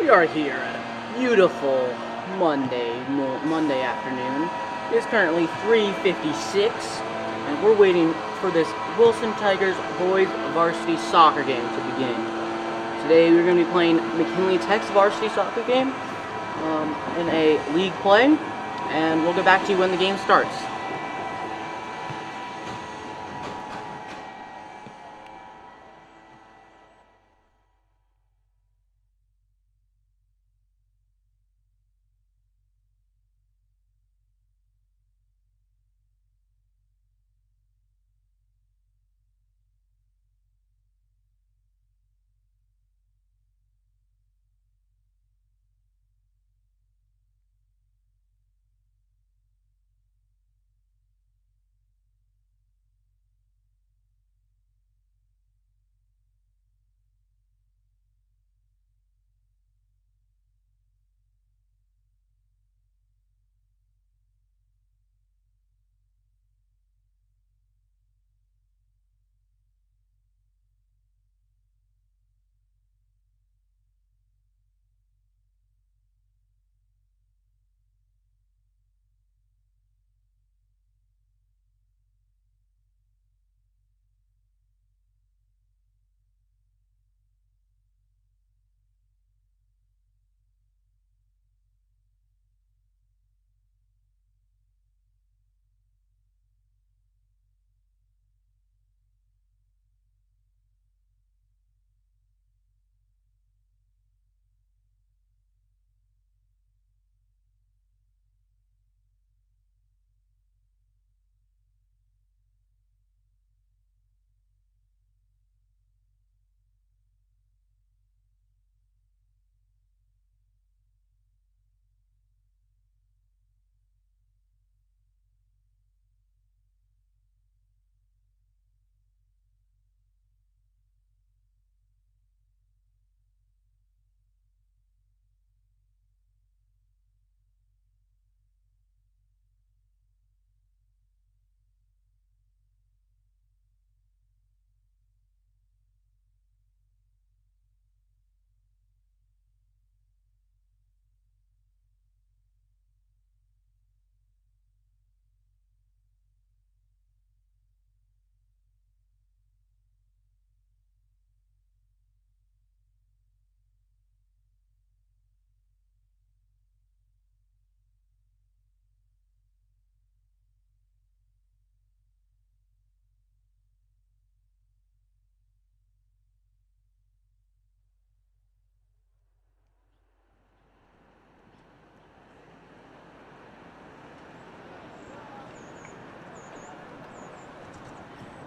We are here at a beautiful Monday afternoon. It is currently 3:56, and we're waiting for this Wilson Boys Varsity Soccer game to begin. Today we're going to be playing McKinley Tech's Varsity Soccer game in a league play, and we'll get back to you when the game starts.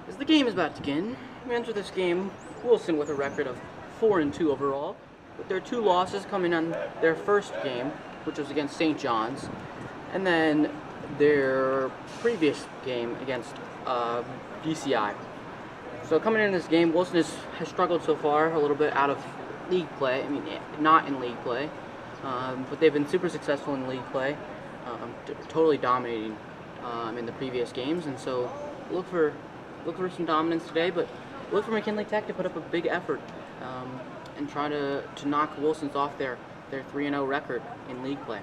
As the game is about to begin, we enter this game Wilson with a record of 4-2 overall, with their 2 losses coming on their first game, which was against St. John's, and then their previous game against DCI. So coming into this game, Wilson has struggled so far a little bit out of league play. I mean, not in league play, but they've been super successful in league play, totally dominating in the previous games, and so look for some dominance today, but look for McKinley Tech to put up a big effort and try to knock Wilson's off their 3-0 record in league play.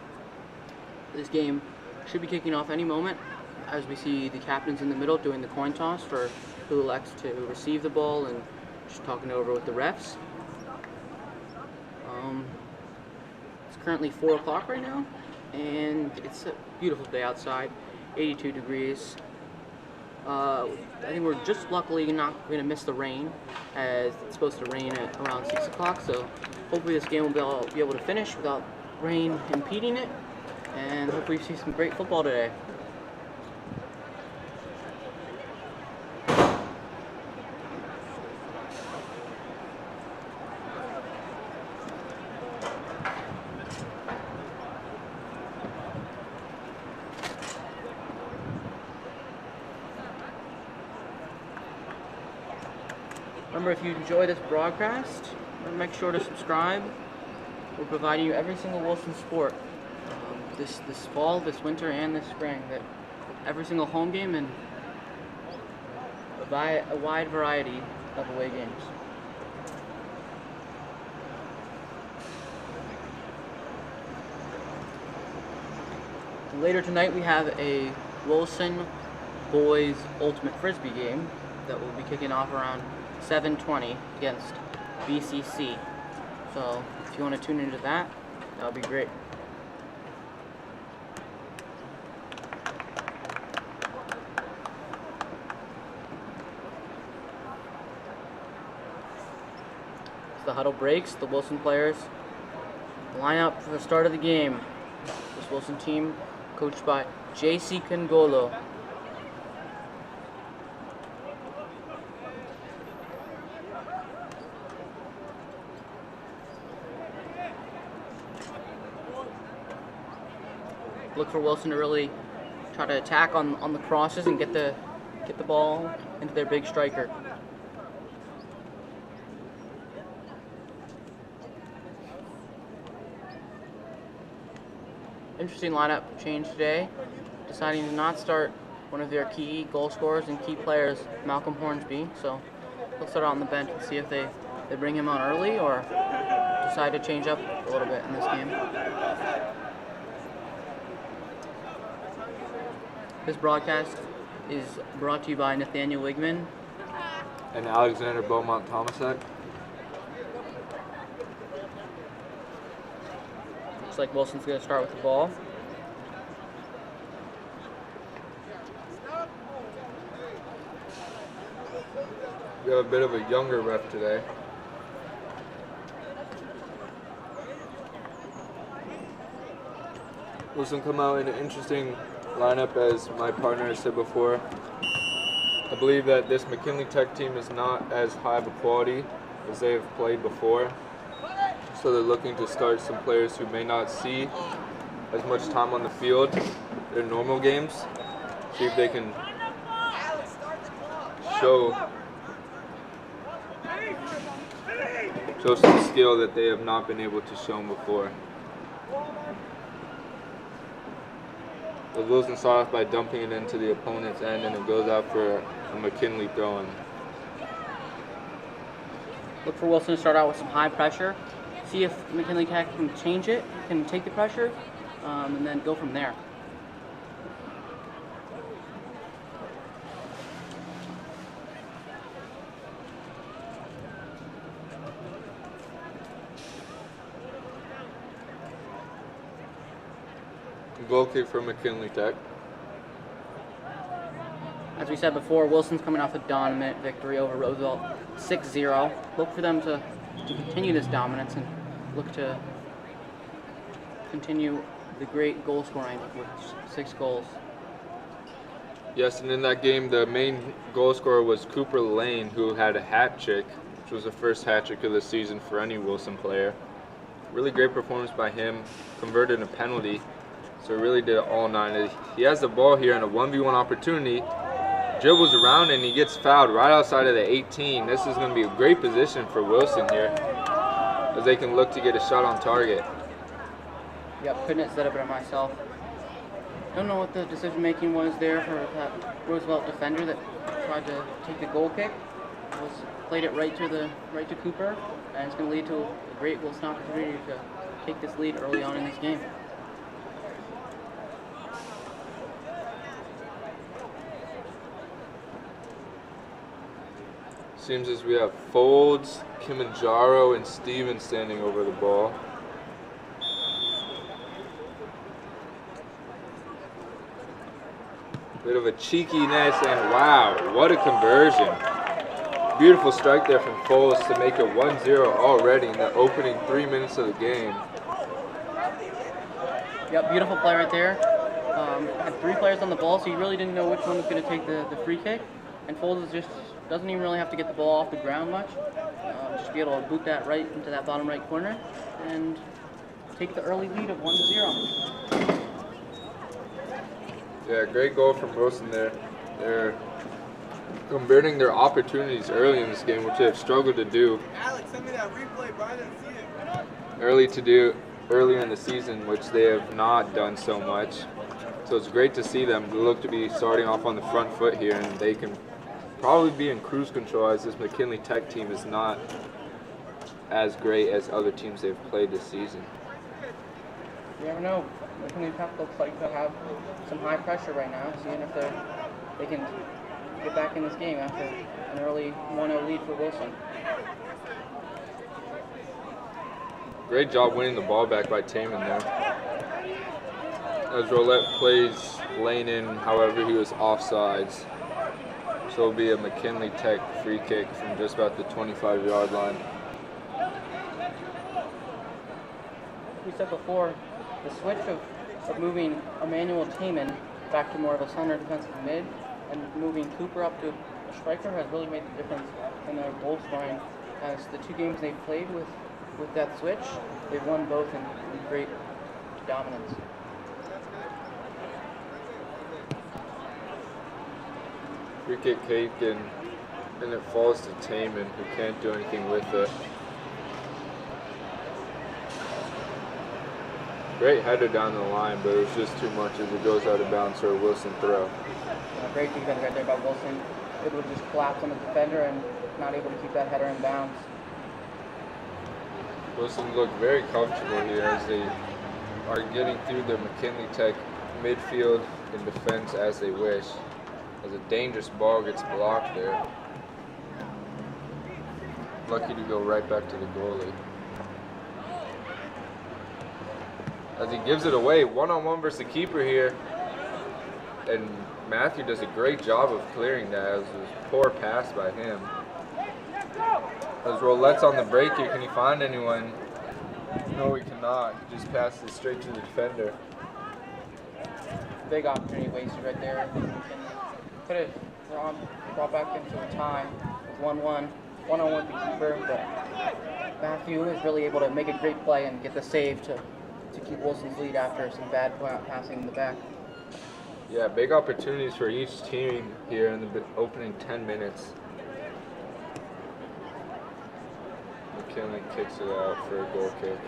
This game should be kicking off any moment, as we see the captains in the middle doing the coin toss for who elects to receive the ball and just talking over with the refs. It's currently 4 o'clock right now, and it's a beautiful day outside, 82 degrees. I think we're just luckily not going to miss the rain, as it's supposed to rain at around 6 o'clock, so hopefully this game will be able to finish without rain impeding it, and hopefully we see some great football today. Remember, if you enjoy this broadcast, make sure to subscribe. We're providing you every single Wilson sport this fall, this winter, and this spring. That every single home game and a wide variety of away games. Later tonight we have a Wilson Boys Ultimate Frisbee game that will be kicking off around 7:20 against BCC. So if you want to tune into that, that would be great. As the huddle breaks, the Wilson players line up for the start of the game. This Wilson team, coached by J.C. Kangolo. Look for Wilson to really try to attack on the crosses and get the ball into their big striker. Interesting lineup change today, deciding to not start one of their key goal scorers and key players, Malcolm Hornsby. So he'll start out on the bench and see if they bring him on early or decide to change up a little bit in this game. This broadcast is brought to you by Nathaniel Wigman and Alexander Beaumont Thomasek. Looks like Wilson's going to start with the ball. We have a bit of a younger ref today. Wilson come out in an interesting lineup, as my partner has said before. I believe that this McKinley Tech team is not as high of a quality as they have played before. So they're looking to start some players who may not see as much time on the field in normal games. See if they can show some skill that they have not been able to show before. The Wilson starts off by dumping it into the opponent's end, and it goes out for a McKinley throw-in. Look for Wilson to start out with some high pressure. See if McKinley Tech can change it, can take the pressure, and then go from there. Goal kick for McKinley Tech. As we said before, Wilson's coming off a dominant victory over Roosevelt, 6-0. Look for them to continue this dominance and look to continue the great goal scoring with 6 goals. Yes, and in that game, the main goal scorer was Cooper Lane, who had a hat trick, which was the first hat trick of the season for any Wilson player. Really great performance by him, converted a penalty, so he really did it all night. He has the ball here in a 1v1 opportunity, dribbles around, and he gets fouled right outside of the 18. This is going to be a great position for Wilson here, as they can look to get a shot on target. Yep, couldn't have said it better myself. Don't know what the decision making was there for that Roosevelt defender that tried to take the goal kick. Played it right to Cooper, and it's going to lead to a great Wilson opportunity to take this lead early on in this game. Seems as we have Folds, Kilimanjaro, and Stevens standing over the ball. Bit of a cheekiness, and wow, what a conversion. Beautiful strike there from Folds to make it 1-0 already in the opening 3 minutes of the game. Yep, beautiful play right there. Had 3 players on the ball, so you really didn't know which one was going to take the free kick. And Folds just doesn't even really have to get the ball off the ground much. Just be able to boot that right into that bottom right corner and take the early lead of 1-0. Yeah, great goal from Wilson there. They're converting their opportunities early in this game, which they have struggled to do. Alex, send me that replay, bro. I didn't see it. Earlier in the season, which they have not done so much. So it's great to see them look to be starting off on the front foot here, and they can probably be in cruise control, as this McKinley Tech team is not as great as other teams they've played this season. You never know. McKinley Prep looks like they'll have some high pressure right now, seeing if they can get back in this game after an early 1-0 lead for Wilson. Great job winning the ball back by Taman there. As Roulette plays lane in, however, he was offsides. So it'll be a McKinley Tech free kick from just about the 25-yard line. We said before, the switch of moving Emmanuel Taman back to more of a center defensive mid and moving Cooper up to a striker has really made the difference in their goal scoring. As the two games they've played with that switch, they've won both in great dominance. Free kick taken, and it falls to Taman, who can't do anything with it. Great header down the line, but it was just too much as it goes out of bounds for a Wilson throw. Great defense right there by Wilson. Able to just collapse on the defender and not able to keep that header in bounds. Wilson looked very comfortable here as they are getting through the McKinley Tech midfield and defense as they wish. As a dangerous ball gets blocked there. Lucky to go right back to the goalie. As he gives it away, one-on-one versus the keeper here. And Matthew does a great job of clearing that. It was a poor pass by him. As Roulette's on the break here, can he find anyone? No, he cannot. He just passes it straight to the defender. Big opportunity wasted right there. Could have brought back into a tie with 1-1. 1-on-1 with the keeper, but Matthew is really able to make a great play and get the save to keep Wilson's lead after some bad passing in the back. Yeah, big opportunities for each team here in the opening 10 minutes. McKinley kicks it out for a goal kick.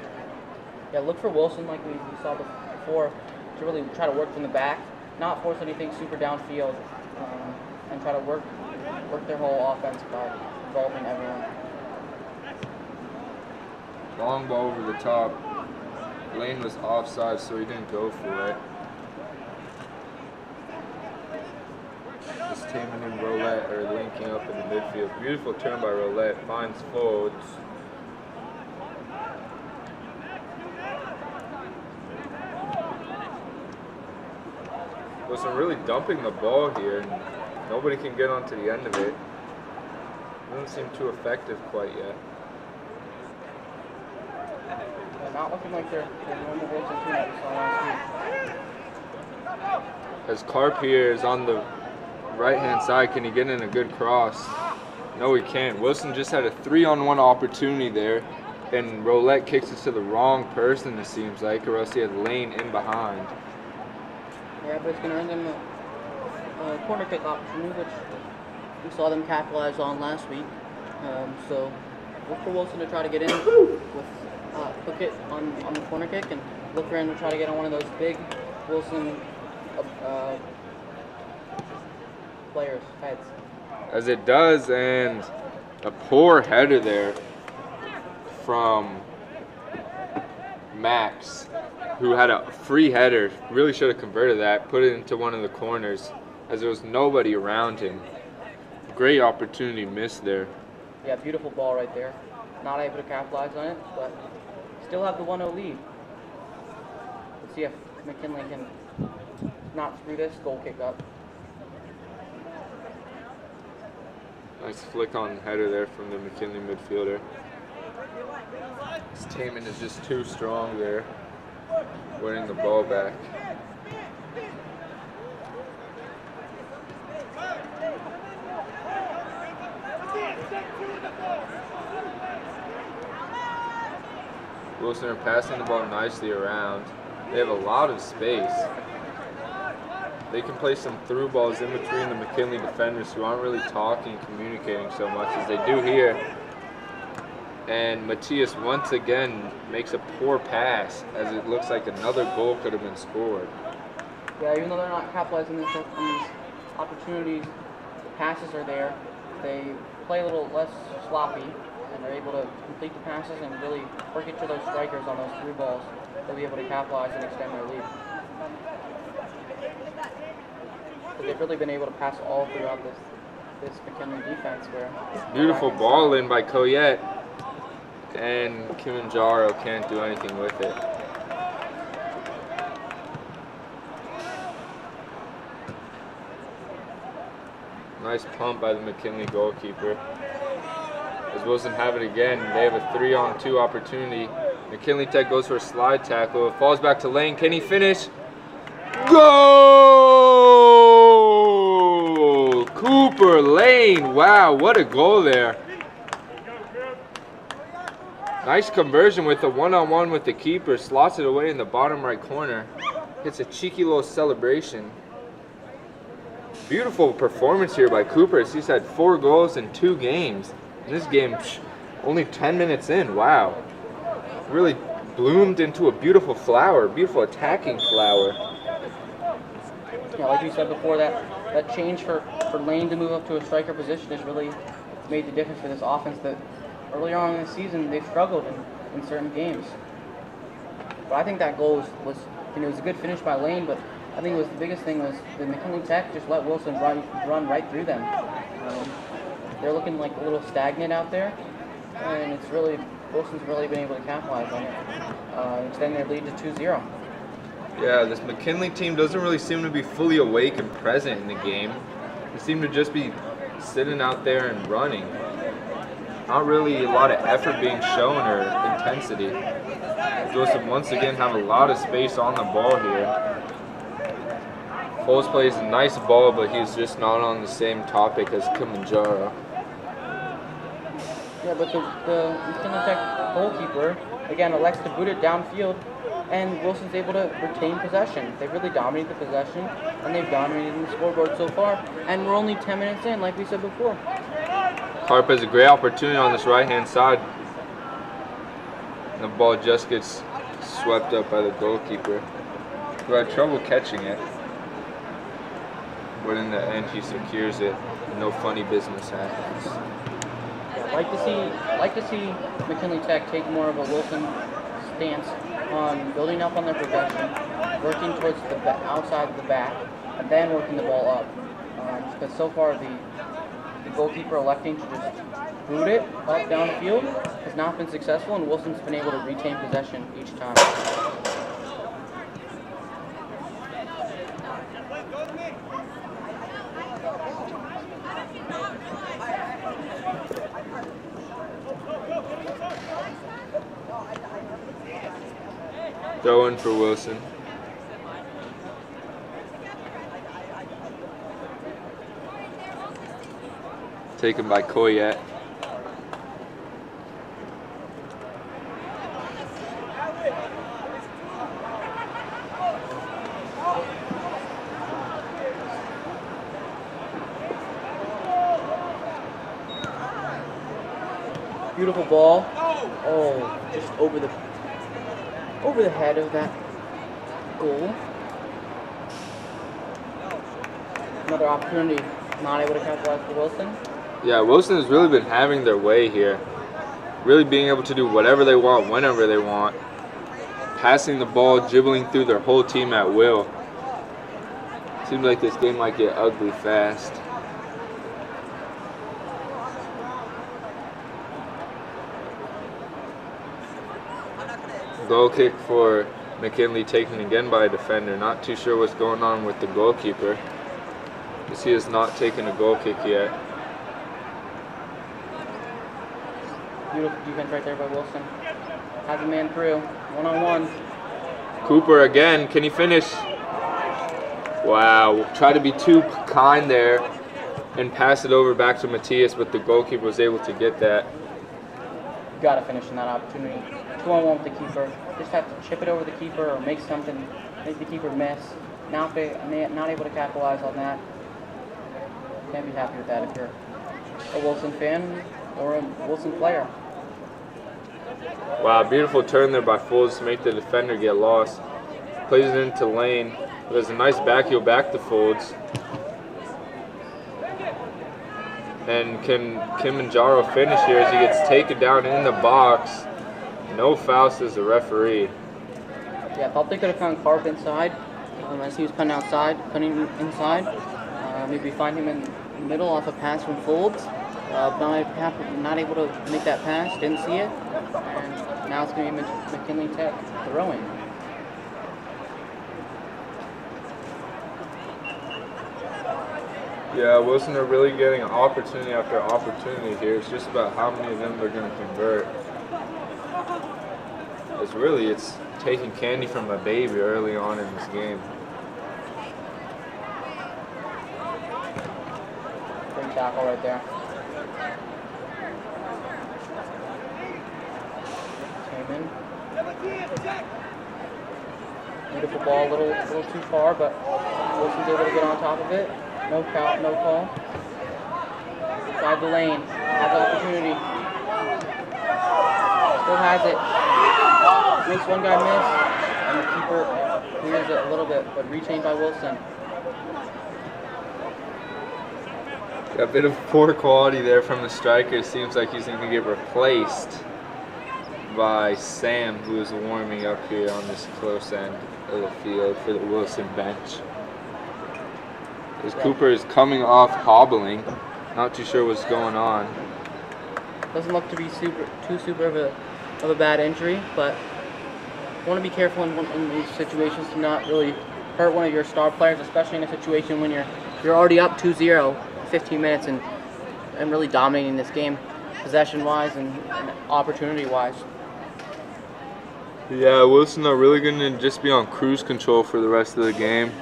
Yeah, look for Wilson, like we saw before, to really try to work from the back, not force anything super downfield, and try to work their whole offense by involving everyone. Long ball over the top. Lane was offside, so he didn't go for it. Just Taman and Roulette are linking up in the midfield. Beautiful turn by Roulette. Finds Folds. Wilson really dumping the ball here, and nobody can get onto the end of it. Doesn't seem too effective quite yet. Not looking like they're normal Wilson team that we saw last week. As Karp here is on the right-hand side, can he get in a good cross? No, he can't. Wilson just had a 3-on-1 opportunity there, and Roulette kicks it to the wrong person, it seems like, or else he had Lane in behind. Yeah, but it's going to earn them a corner kick opportunity, which we saw them capitalize on last week. So look for Wilson to try to get in with hook it on the corner kick, and look for him to try to get on one of those big Wilson players' heads. As it does, and a poor header there from Max, who had a free header. Really should have converted that, put it into one of the corners, as there was nobody around him. Great opportunity missed there. Yeah, beautiful ball right there. Not able to capitalize on it, but still have the 1-0 lead. Let's see if McKinley can not screw this goal kick up. Nice flick on header there from the McKinley midfielder. This Taman is just too strong there, winning the ball back. Wilson are passing the ball nicely around. They have a lot of space. They can play some through balls in between the McKinley defenders who aren't really talking, communicating so much as they do here. And Matthias once again makes a poor pass, as it looks like another goal could have been scored. Yeah, even though they're not capitalizing on these opportunities, the passes are there. They play a little less sloppy, and they're able to complete the passes and really work it to those strikers on those through balls. They'll be able to capitalize and extend their lead. So they've really been able to pass all throughout this McKinley defense. Beautiful ball in by Coyette, and Kilimanjaro can't do anything with it. Nice pump by the McKinley goalkeeper. As Wilson have it again, they have a 3-on-2 opportunity. McKinley Tech goes for a slide tackle. It falls back to Lane. Can he finish? Goal! Cooper Lane. Wow, what a goal there. Nice conversion with a one-on-one with the keeper. Slots it away in the bottom right corner. Hits a cheeky little celebration. Beautiful performance here by Cooper. He's had 4 goals in 2 games. In this game, only 10 minutes in. Wow. Really bloomed into a beautiful flower, beautiful attacking flower. Yeah, like you said before, that change for Lane to move up to a striker position has really made the difference for this offense that earlier on in the season they've struggled in certain games. But I think that goal was it was a good finish by Lane, but I think the biggest thing was the McKinley Tech just let Wilson run right through them. They're looking like a little stagnant out there, and Wilson's really been able to capitalize on it, extending their lead to 2-0. Yeah, this McKinley team doesn't really seem to be fully awake and present in the game. They seem to just be sitting out there and running. Not really a lot of effort being shown or intensity. Joseph once again have a lot of space on the ball here. Foles plays a nice ball, but he's just not on the same topic as Kilimanjaro. Yeah, but the McKinley Tech goalkeeper, again, elects to boot it downfield, and Wilson's able to retain possession. They've really dominated the possession, and they've dominated the scoreboard so far, and we're only 10 minutes in, like we said before. Carp has a great opportunity on this right-hand side. The ball just gets swept up by the goalkeeper, who had trouble catching it. But in the end, he secures it. No funny business happens. Yeah, like to see McKinley Tech take more of a Wilson stance on building up on their possession, working towards the outside of the back, and then working the ball up. Because so far the goalkeeper electing to just boot it up down the field has not been successful, and Wilson's been able to retain possession each time. Throw in for Wilson. Taken by Coyette. Beautiful ball. Oh, just over the head of that goal. Another opportunity, not able to capitalize for Wilson. Yeah, Wilson has really been having their way here. Really being able to do whatever they want, whenever they want. Passing the ball, dribbling through their whole team at will. Seems like this game might get ugly fast. Goal kick for McKinley, taken again by a defender. Not too sure what's going on with the goalkeeper, because he has not taken a goal kick yet. Beautiful defense right there by Wilson. Has a man through, one-on-one. Cooper again, can he finish? Wow, try to be too kind there and pass it over back to Matthias, but the goalkeeper was able to get that. Got to finish in that opportunity. 2-on-1 with the keeper. Just have to chip it over the keeper or make the keeper miss. Not able to capitalize on that. Can't be happy with that if you're a Wilson fan or a Wilson player. Wow, beautiful turn there by Folds to make the defender get lost. Plays it into Lane. There's a nice back heel back to Folds. And can Kilimanjaro finish here as he gets taken down in the box? No foul, says the referee. Yeah, I thought they could have found Carp inside as he was cutting inside. Maybe find him in the middle off a pass from Folds. Not able to make that pass, didn't see it. And now it's going to be McKinley Tech throwing. Yeah, Wilson are really getting opportunity after opportunity here. It's just about how many of them they're going to convert. It's taking candy from a baby early on in this game. Great tackle right there. Came in. Beautiful ball, a little too far, but Wilson's able to get on top of it. No count, no call. Inside the lane, has the opportunity. Still has it. Makes one guy miss, and the keeper clears it a little bit, but retained by Wilson. A bit of poor quality there from the striker. Seems like he's going to get replaced by Sam, who is warming up here on this close end of the field for the Wilson bench. As Cooper is coming off hobbling, not too sure what's going on. Doesn't look to be too super of a bad injury, but want to be careful in these situations to not really hurt one of your star players, especially in a situation when you're already up 2-0, 15 minutes, and really dominating this game, possession-wise and opportunity-wise. Yeah, Wilson are really going to just be on cruise control for the rest of the game.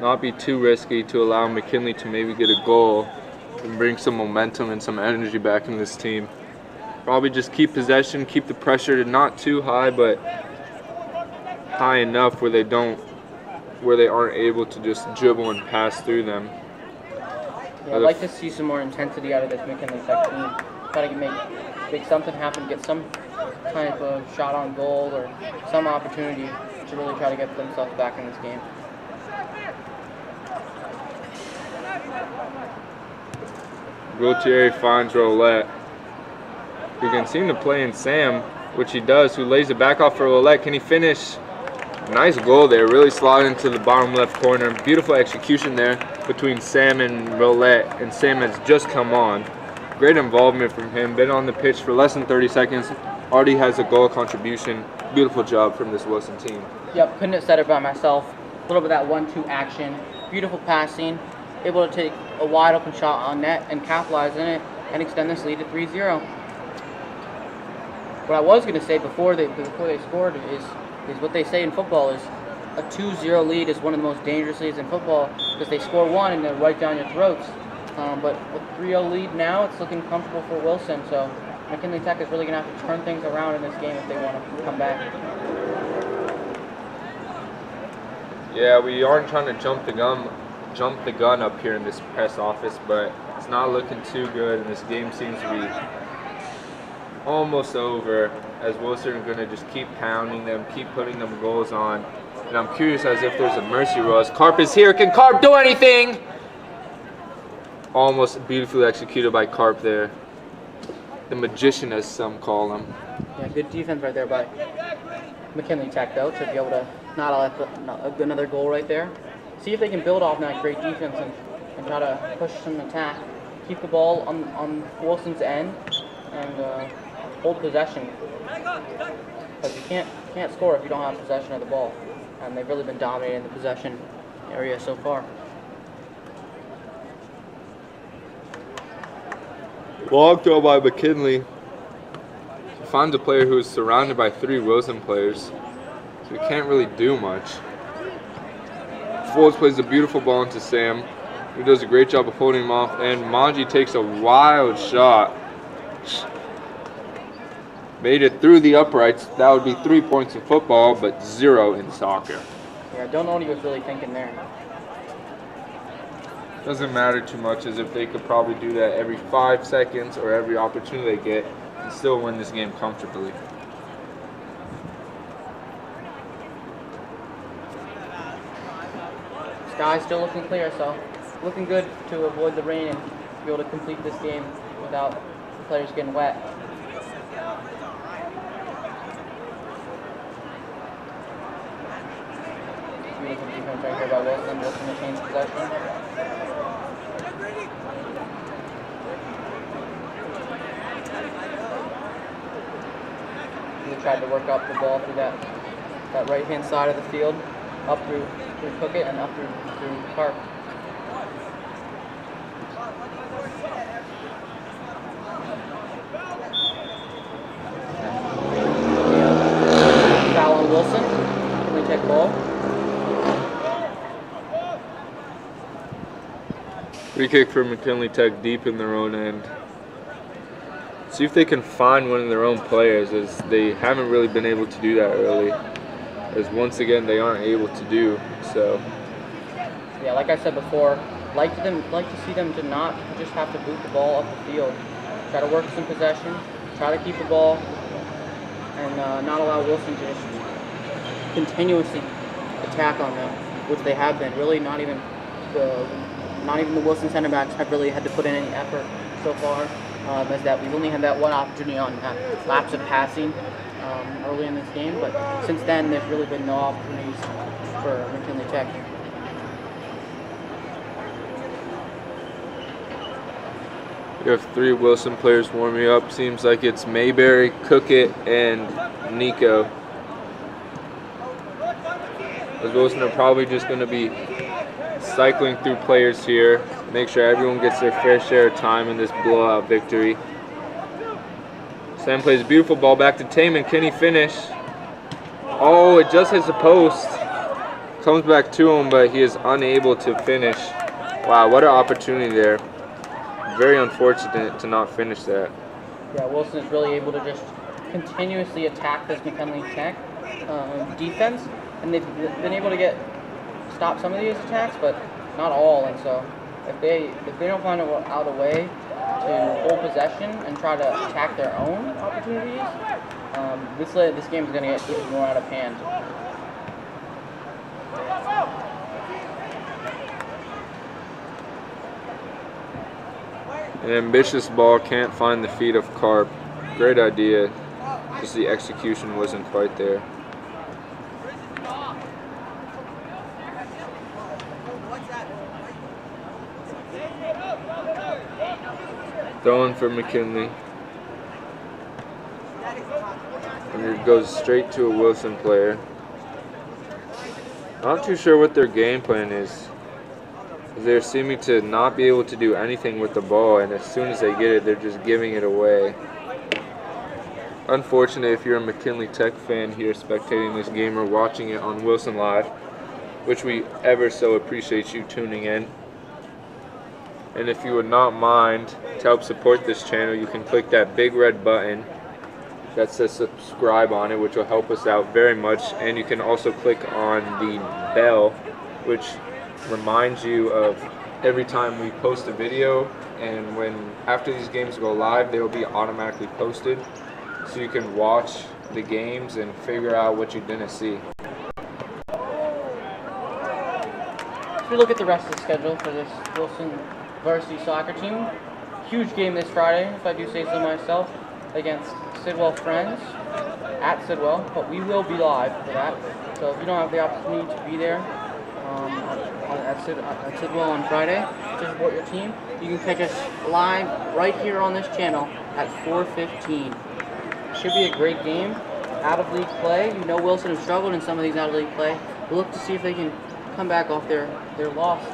Not be too risky to allow McKinley to maybe get a goal and bring some momentum and some energy back in this team. Probably just keep possession, keep the pressure to not too high, but high enough where they aren't able to just dribble and pass through them. Yeah, I'd like to see some more intensity out of this McKinley Tech team. Try to make something happen, get some kind of a shot on goal or some opportunity to really try to get themselves back in this game. Gaultier finds Roulette, who can seem to play in Sam, which he does, who lays it back off for Roulette. Can he finish? Nice goal there, really slotted into the bottom left corner. Beautiful execution there between Sam and Roulette, and Sam has just come on. Great involvement from him, been on the pitch for less than 30 seconds, already has a goal contribution. Beautiful job from this Wilson team. Yep, couldn't have said it by myself. A little bit of that 1-2 action, beautiful passing, able to take a wide open shot on net and capitalize in it and extend this lead to 3-0. What I was going to say before they scored is what they say in football is a 2-0 lead is one of the most dangerous leads in football because they score one and they're right down your throats. But with 3-0 lead now, it's looking comfortable for Wilson. So McKinley Tech is really going to have to turn things around in this game if they want to come back. Yeah, we aren't trying to jump the gun up here in this press office, but it's not looking too good, and this game seems to be almost over as Wilson are going to just keep pounding them, keep putting them goals on. And I'm curious as if there's a mercy rule. As Carp is here, can Carp do anything? Almost beautifully executed by Carp there. The magician, as some call him. Yeah, good defense right there by McKinley Tech, though, to be able to not let another goal right there. See if they can build off that great defense and try to push some attack. Keep the ball on Wilson's end and hold possession. Because you can't score if you don't have possession of the ball. And they've really been dominating the possession area so far. Long throw by McKinley. He finds a player who is surrounded by 3 Wilson players, so he can't really do much. Folds plays a beautiful ball into Sam, who does a great job of holding him off, and Manji takes a wild shot. Made it through the uprights. That would be 3 points in football, but 0 in soccer. Yeah, I don't know what he was really thinking there. Doesn't matter too much, as if they could probably do that every 5 seconds or every opportunity they get and still win this game comfortably. Sky's still looking clear, so looking good to avoid the rain and to be able to complete this game without the players getting wet. Beautiful defense right here by Wilson. Wilson retains possession. He tried to work up the ball through that right-hand side of the field, up through Cookett and up through Park. Foul on Wilson. Can we take ball? Free kick for McKinley Tech deep in their own end. See if they can find one of their own players, as they haven't really been able to do that early. As once again they aren't able to do so. Yeah, like I said before, like to see them to not just have to boot the ball up the field. Try to work some possession, try to keep the ball, and not allow Wilson to just continuously attack on them, which they have been. Really, not even the Wilson center backs have really had to put in any effort so far. As that we've only had that one opportunity on that lapse of passing early in this game, but since then there's really been no opportunities for McKinley Tech. We have 3 Wilson players warming up. Seems like it's Mayberry, Cookett, and Nico. As Wilson are probably just going to be cycling through players here, make sure everyone gets their fair share of time in this blowout victory. Sam plays a beautiful ball back to Taman. Can he finish? Oh, it just hits the post. Comes back to him, but he is unable to finish. Wow, what an opportunity there. Very unfortunate to not finish that. Yeah, Wilson is really able to just continuously attack this McKinley Tech defense, and they've been able to stop some of these attacks, but not all. And so if they don't find out a way to hold possession and try to attack their own opportunities, this game is going to get even more out of hand. An ambitious ball can't find the feet of Carp. Great idea, just the execution wasn't quite there. Throwing for McKinley. And it goes straight to a Wilson player. Not too sure what their game plan is. They're seeming to not be able to do anything with the ball, and as soon as they get it, they're just giving it away. Unfortunate if you're a McKinley Tech fan here spectating this game or watching it on Wilson Live, which we ever so appreciate you tuning in. And if you would not mind, to help support this channel, you can click that big red button that says subscribe on it, which will help us out very much. And you can also click on the bell, which reminds you of every time we post a video, and after these games go live, they will be automatically posted, so you can watch the games and figure out what you didn't see. If we look at the rest of the schedule for this Wilson Varsity Soccer team, huge game this Friday, if I do say so myself, against Sidwell Friends at Sidwell, but we will be live for that. So if you don't have the opportunity to be there at Sidwell on Friday to support your team, you can catch us live right here on this channel at 4:15. Should be a great game. Out of league play. You know Wilson has struggled in some of these out of league play. We'll look to see if they can come back off their last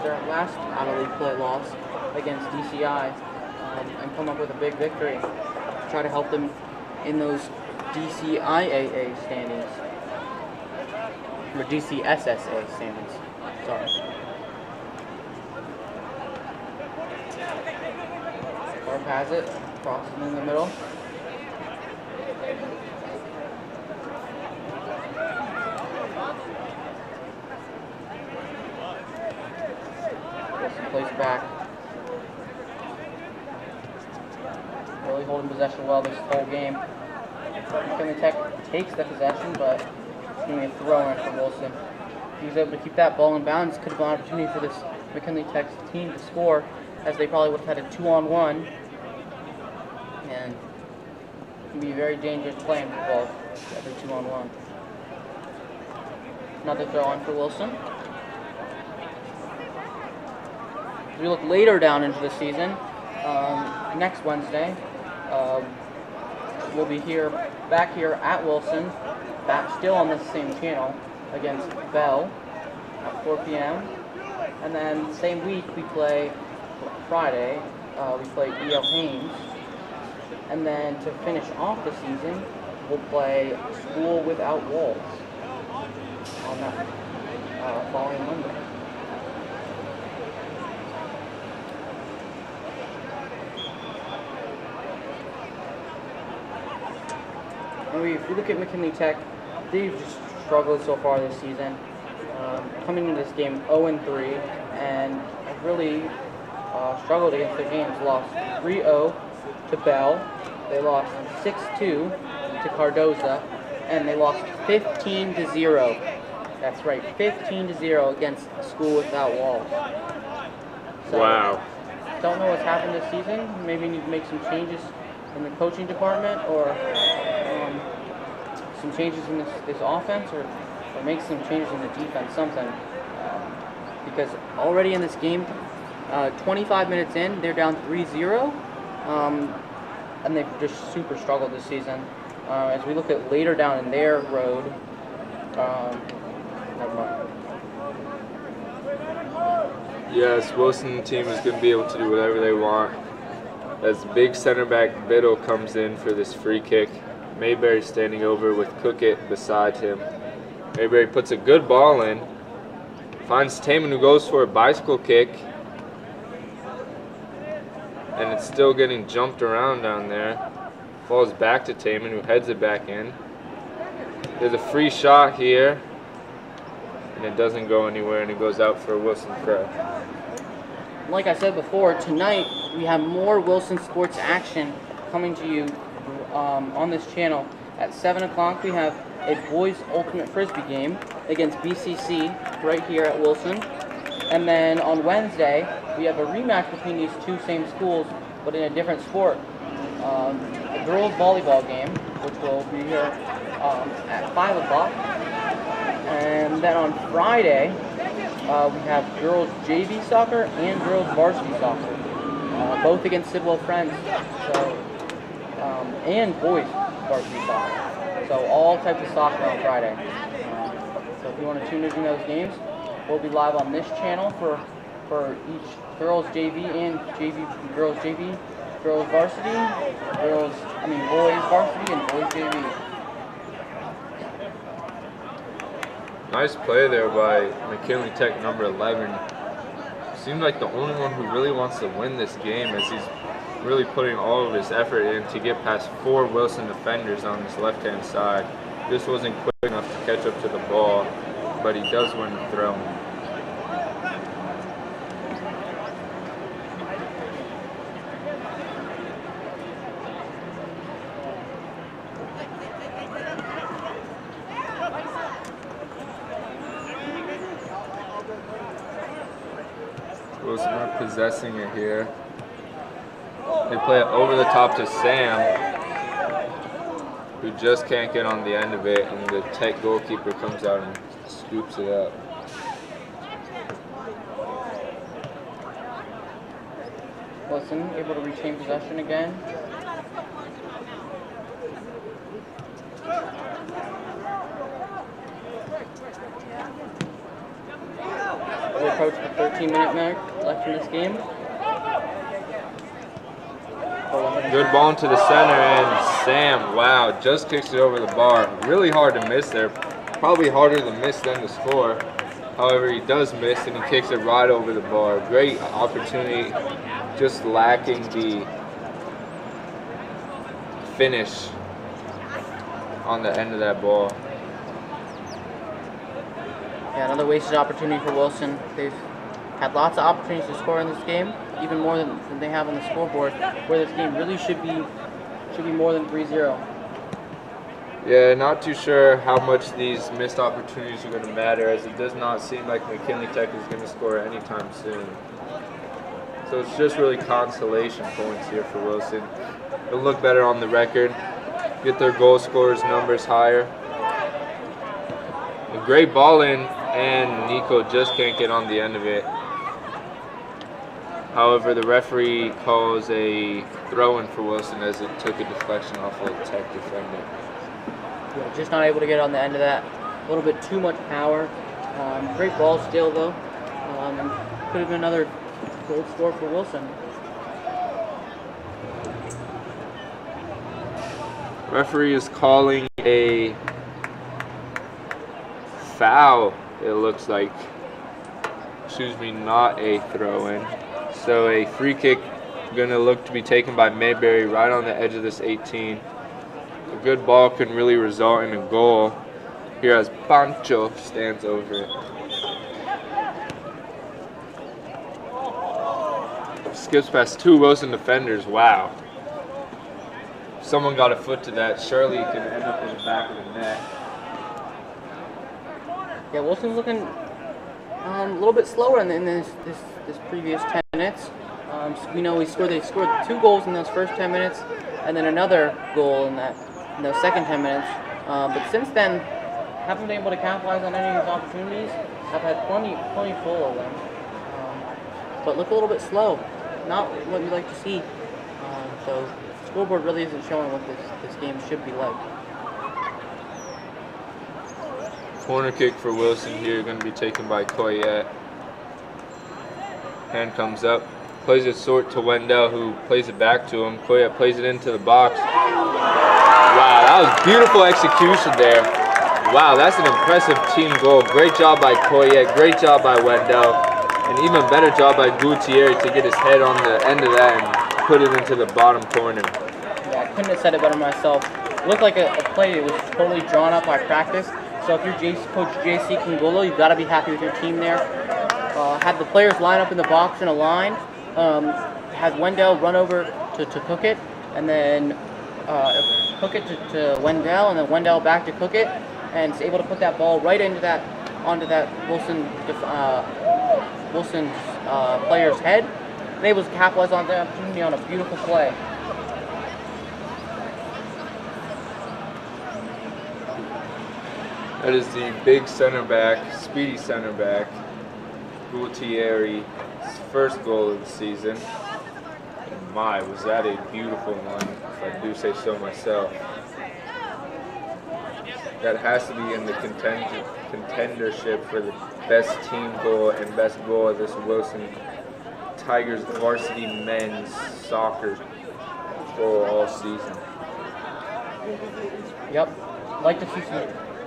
out of league play loss against DCI and come up with a big victory to try to help them in those DCIAA standings. Or DCSSA standings. Sorry. Barb has it, crossing in the middle. Wilson plays back. Really holding possession well this whole game. McKinley Tech takes the possession, but it's going to be a throw-in for Wilson. He was able to keep that ball in bounds. Could have been an opportunity for this McKinley Tech team to score as they probably would have had a 2-on-1, and it can be very dangerous playing football every 2-on-1. Another throw on for Wilson. As we look later down into the season, next Wednesday, we'll be back here at Wilson, still on this same channel, against Bell at 4 p.m. And then same week we play Friday, we play E.L. Haynes. And then to finish off the season, we'll play School Without Walls on that following Monday. If we look at McKinley Tech, they've just struggled so far this season. Coming into this game 0-3, and have really struggled against their games. Lost 3-0 to Bell, they lost 6-2 to Cardoza, and they lost 15-0. That's right, 15-0 against School Without Walls. So, wow. Don't know what's happened this season. Maybe need to make some changes in the coaching department, or some changes in this offense, or make some changes in the defense, something. Because already in this game, 25 minutes in, they're down 3-0, and they've just super struggled this season. As we look at later down in their road, never mind. Yes, Wilson team is going to be able to do whatever they want. As big center back Biddle comes in for this free kick, Mayberry standing over with Cookett beside him. Mayberry puts a good ball in, finds Taman, who goes for a bicycle kick, and it's still getting jumped around down there. Falls back to Taman, who heads it back in. There's a free shot here, and it doesn't go anywhere, and it goes out for a Wilson throw. Like I said before, tonight we have more Wilson sports action coming to you on this channel. At 7 o'clock we have a boys ultimate frisbee game against BCC right here at Wilson. And then on Wednesday we have a rematch between these two same schools but in a different sport. A girls volleyball game, which will be here at 5 o'clock. And then on Friday we have girls JV soccer and girls varsity soccer, both against Sidwell Friends, so, and boys varsity soccer. So all types of soccer on Friday. So if you want to tune into those games, we'll be live on this channel for each girls JV and girls JV, girls varsity, boys varsity and boys JV. Nice play there by McKinley Tech number 11. Seems like the only one who really wants to win this game, as he's really putting all of his effort in to get past 4 Wilson defenders on this left-hand side. This wasn't quick enough to catch up to the ball, but he does win the throw. Wilson not possessing it here. They play it over the top to Sam, who just can't get on the end of it, and the Tech goalkeeper comes out and scoops it up. Wilson able to retain possession again. We approach the 13-minute mark left in this game. Good ball into the center, and Sam, wow, just kicks it over the bar. Really hard to miss there. Probably harder to miss than to score. However, he does miss, and he kicks it right over the bar. Great opportunity, just lacking the finish on the end of that ball. Yeah, another wasted opportunity for Wilson. They've had lots of opportunities to score in this game, even more than they have on the scoreboard, where this game really should be more than 3-0. Yeah, not too sure how much these missed opportunities are going to matter, as it does not seem like McKinley Tech is going to score anytime soon. So it's just really consolation points here for Wilson. They'll look better on the record, get their goal scorers numbers higher. A great ball in, and Nico just can't get on the end of it. However, the referee calls a throw-in for Wilson as it took a deflection off a Tech defender. Yeah, just not able to get on the end of that. A little bit too much power. Great ball still though, and could have been another goal score for Wilson. Referee is calling a foul, it looks like. Excuse me, not a throw-in. So a free kick going to look to be taken by Mayberry right on the edge of this 18. A good ball can really result in a goal here as Pancho stands over it. Skips past two Wilson defenders. Wow. If someone got a foot to that, surely it could end up in the back of the net. Yeah, Wilson's looking a little bit slower in this previous 10 minutes. We know they scored 2 goals in those first 10 minutes, and then another goal in those second 10 minutes. But since then, haven't been able to capitalize on any of these opportunities. I've had plenty full of them, but look a little bit slow. Not what we like to see. So the scoreboard really isn't showing what this game should be like. Corner kick for Wilson here, going to be taken by Coyette. Hand comes up, plays it short to Wendell, who plays it back to him. Coyette plays it into the box. Wow, that was beautiful execution there. Wow, that's an impressive team goal. Great job by Coyette, great job by Wendell, and even better job by Gutierrez to get his head on the end of that and put it into the bottom corner. Yeah, I couldn't have said it better myself. It looked like a play that was totally drawn up by practice. So if you're Coach J.C. Kingolo, you've got to be happy with your team there. Had the players line up in the box in a line. Had Wendell run over to cook it, and then hook it to Wendell, and then Wendell back to cook it, and is able to put that ball right onto that Wilson player's head, and able to capitalize on the opportunity on a beautiful play. That is the big center back, speedy center back, Gutierrez's first goal of the season. And my, was that a beautiful one, if I do say so myself. That has to be in the contendership for the best team goal and best goal of this Wilson Tigers varsity men's soccer goal all season. Yep, like to see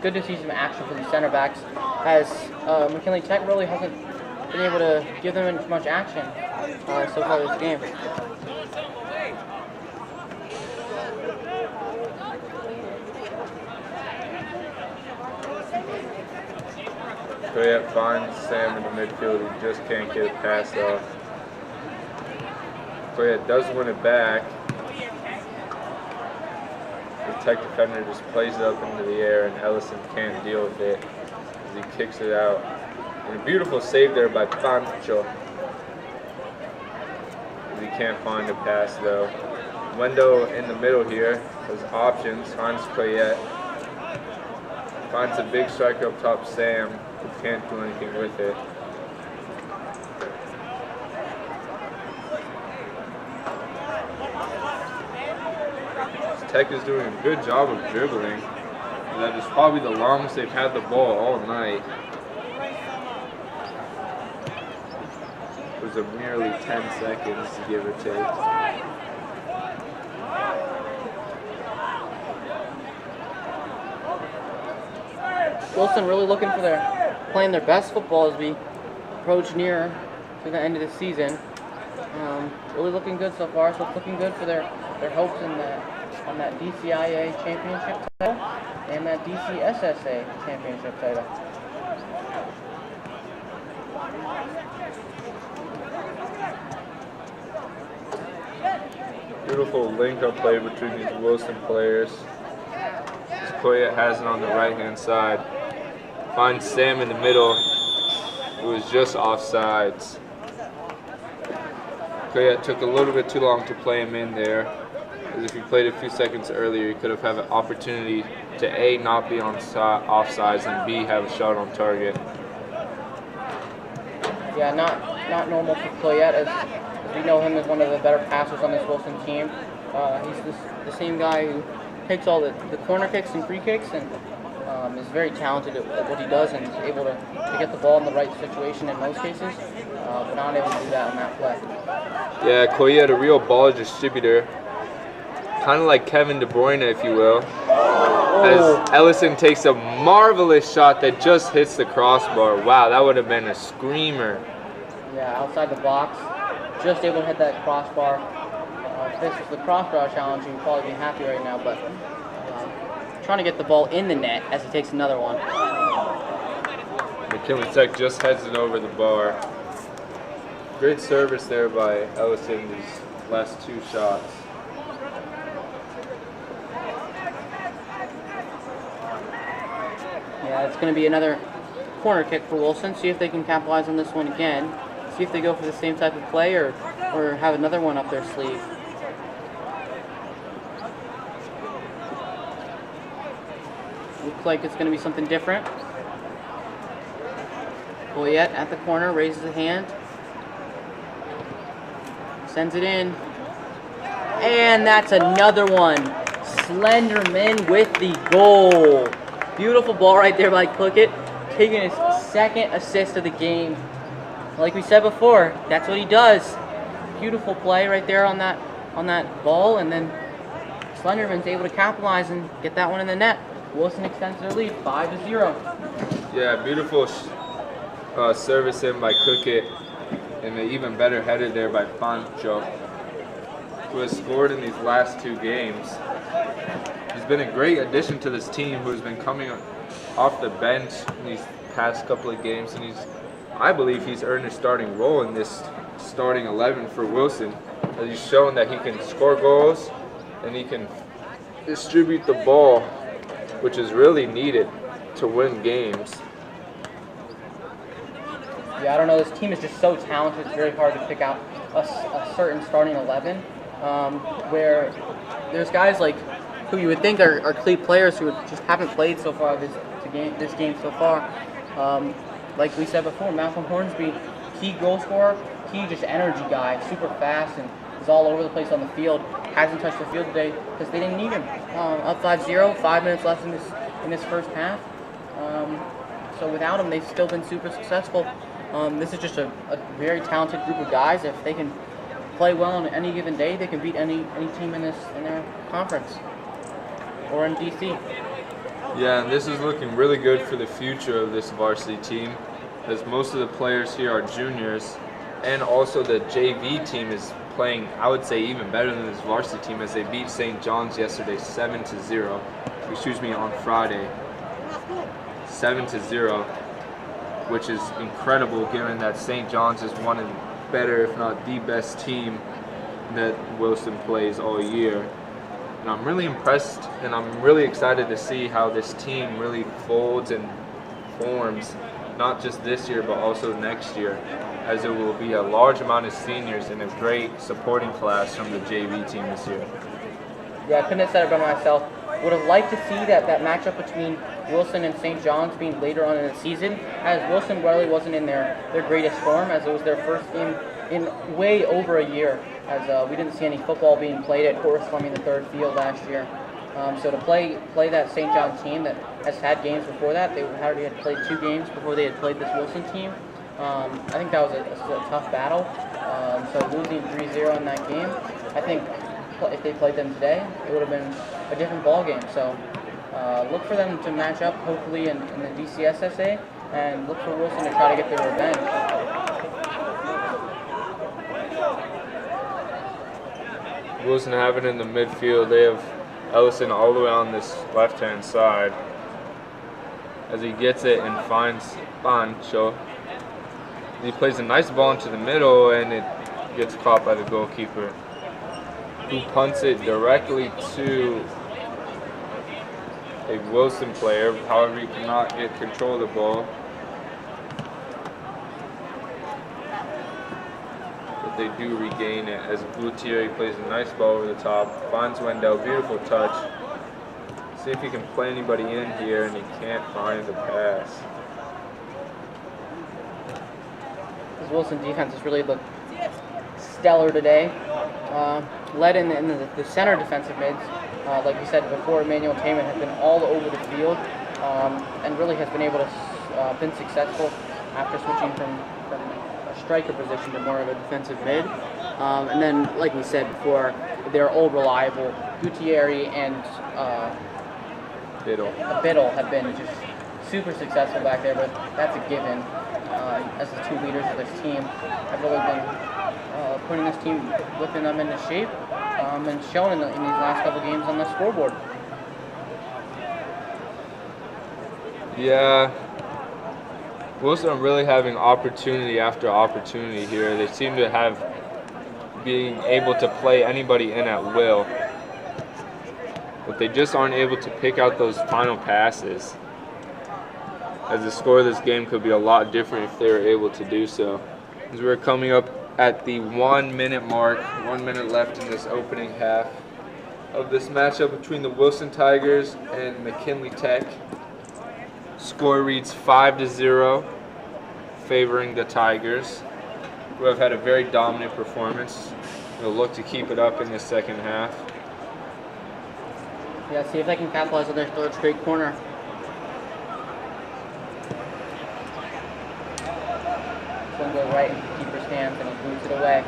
good to see some action from the center backs, as McKinley Tech really hasn't been able to give them much action so far this game. Coyette finds Sam in the midfield, he just can't get it passed off. Coyette does win it back. The Tech defender just plays it up into the air, and Ellison can't deal with it as he kicks it out. And a beautiful save there by Pancho. He can't find a pass though. Wendell in the middle here has options, finds Coyette. Finds a big striker up top, Sam, who can't do anything with it. Tech is doing a good job of dribbling. That is probably the longest they've had the ball all night. It was a merely 10 seconds to give or take. Wilson really looking for playing their best football as we approach near to the end of the season. Really looking good so far. So it's looking good for their hopes on that DCIAA championship title and that DCSSA championship title. Beautiful link-up play between these Wilson players. Coyette has it on the right-hand side. Finds Sam in the middle. It was just offsides. Koyet took a little bit too long to play him in there. As if he played a few seconds earlier, he could have had an opportunity to A, not be on offsides, and B, have a shot on target. Yeah, not normal for Koyet, as we know him as one of the better passers on this Wilson team. He's the same guy who takes all the corner kicks and free kicks, and is very talented at what he does, and is able to get the ball in the right situation in most cases, but not able to do that on that play. Yeah, Koyet, a real ball distributor. Kind of like Kevin De Bruyne, if you will. As Ellison takes a marvelous shot that just hits the crossbar. Wow, that would have been a screamer. Yeah, outside the box, just able to hit that crossbar. If this was the crossbar challenge, you'd probably be happy right now, but trying to get the ball in the net as he takes another one. McKinley Tech just heads it over the bar. Great service there by Ellison these last two shots. Yeah, it's going to be another corner kick for Wilson. See if they can capitalize on this one again. See if they go for the same type of play or have another one up their sleeve. Looks like it's going to be something different. Koyet at the corner, raises a hand. Sends it in. And that's another one. Slenderman with the goal. Beautiful ball right there by Cookett, taking his second assist of the game. Like we said before, that's what he does. Beautiful play right there on that ball, and then Slenderman's able to capitalize and get that one in the net. Wilson extends their lead 5-0. Yeah, beautiful service in by Cookett, and an even better header there by Pancho, who has scored in these last two games. He's been a great addition to this team, who has been coming off the bench in these past couple of games, and I believe he's earned a starting role in this starting 11 for Wilson, as he's shown that he can score goals and he can distribute the ball, which is really needed to win games. Yeah, I don't know, this team is just so talented, it's very hard to pick out a certain starting 11, where there's guys like who you would think are key players who just haven't played so far this game so far. Like we said before, Malcolm Hornsby, key goal scorer, key just energy guy, super fast and is all over the place on the field. Hasn't touched the field today because they didn't need him. Up 5-0, 5 minutes left in this first half. So without him, they've still been super successful. This is just a very talented group of guys. If they can play well on any given day, they can beat any team in their conference or in DC. Yeah, and this is looking really good for the future of this varsity team, as most of the players here are juniors, and also the JV team is playing, I would say, even better than this varsity team, as they beat St. John's yesterday 7-0. Excuse me, on Friday 7-0, which is incredible given that St. John's is one of the better, if not the best team that Wilson plays all year. And I'm really impressed, and I'm really excited to see how this team really folds and forms, not just this year, but also next year, as there will be a large amount of seniors and a great supporting class from the JV team this year. Yeah, I couldn't have said it by myself. Would have liked to see that matchup between Wilson and St. John's being later on in the season, as Wilson really wasn't in their greatest form, as it was their first game in way over a year, as we didn't see any football being played at Horace Fleming III field last year. So to play that St. John team that has had games before that, they already had played 2 games before they had played this Wilson team. I think that was a tough battle. So losing 3-0 in that game, I think if they played them today, it would have been a different ball game. So look for them to match up hopefully in the DCSSA, and look for Wilson to try to get their revenge. Wilson have it in the midfield. They have Ellison all the way on this left-hand side, as he gets it and finds Pancho. He plays a nice ball into the middle, and it gets caught by the goalkeeper, who punts it directly to a Wilson player. However, he cannot get control of the ball. But they do regain it as Gutierrez plays a nice ball over the top, finds Wendell, beautiful touch. See if he can play anybody in here, and he can't find the pass. This Wilson defense has really looked stellar today. Led in the center defensive mids. Like we said before, Emmanuel Taman has been all over the field and really has been able to been successful after switching from a striker position to more of a defensive mid. And then, like we said before, they're all reliable. Gutierrez and Biddle have been just super successful back there, but that's a given. As the two leaders of this team have really been putting this team, whipping them into shape, and showing in these last couple games on the scoreboard. Yeah, Wilson are really having opportunity after opportunity here. They seem to have being able to play anybody in at will, but they just aren't able to pick out those final passes, as the score of this game could be a lot different if they were able to do so. As we're coming up at the 1 minute mark, 1 minute left in this opening half of this matchup between the Wilson Tigers and McKinley Tech. Score reads 5-0, favoring the Tigers, who have had a very dominant performance. They'll look to keep it up in the second half. Yeah, see if they can capitalize on their third straight corner. It's going to go right into the keeper's hands, and he boots it away.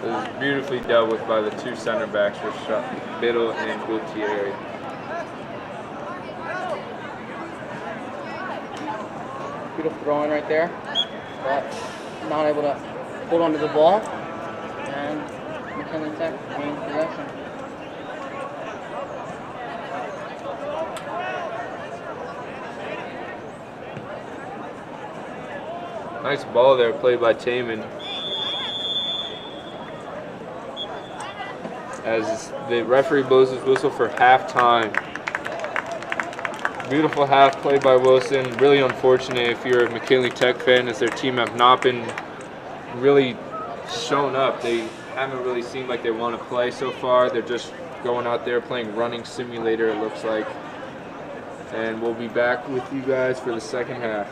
It was beautifully dealt with by the two center backs, Biddle and Gutierrez. Beautiful throw in right there, but not able to hold on to the ball, and McKinley Tech gains possession. Nice ball there, played by Taman. As the referee blows his whistle for halftime. Beautiful half played by Wilson. Really unfortunate if you're a McKinley Tech fan, as their team have not been really shown up. They haven't really seemed like they want to play so far. They're just going out there playing running simulator, it looks like. And we'll be back with you guys for the second half.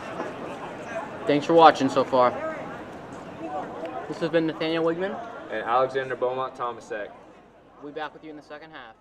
Thanks for watching so far. This has been Nathaniel Wigman. And Alexander Beaumont Thomasek. We'll be back with you in the second half.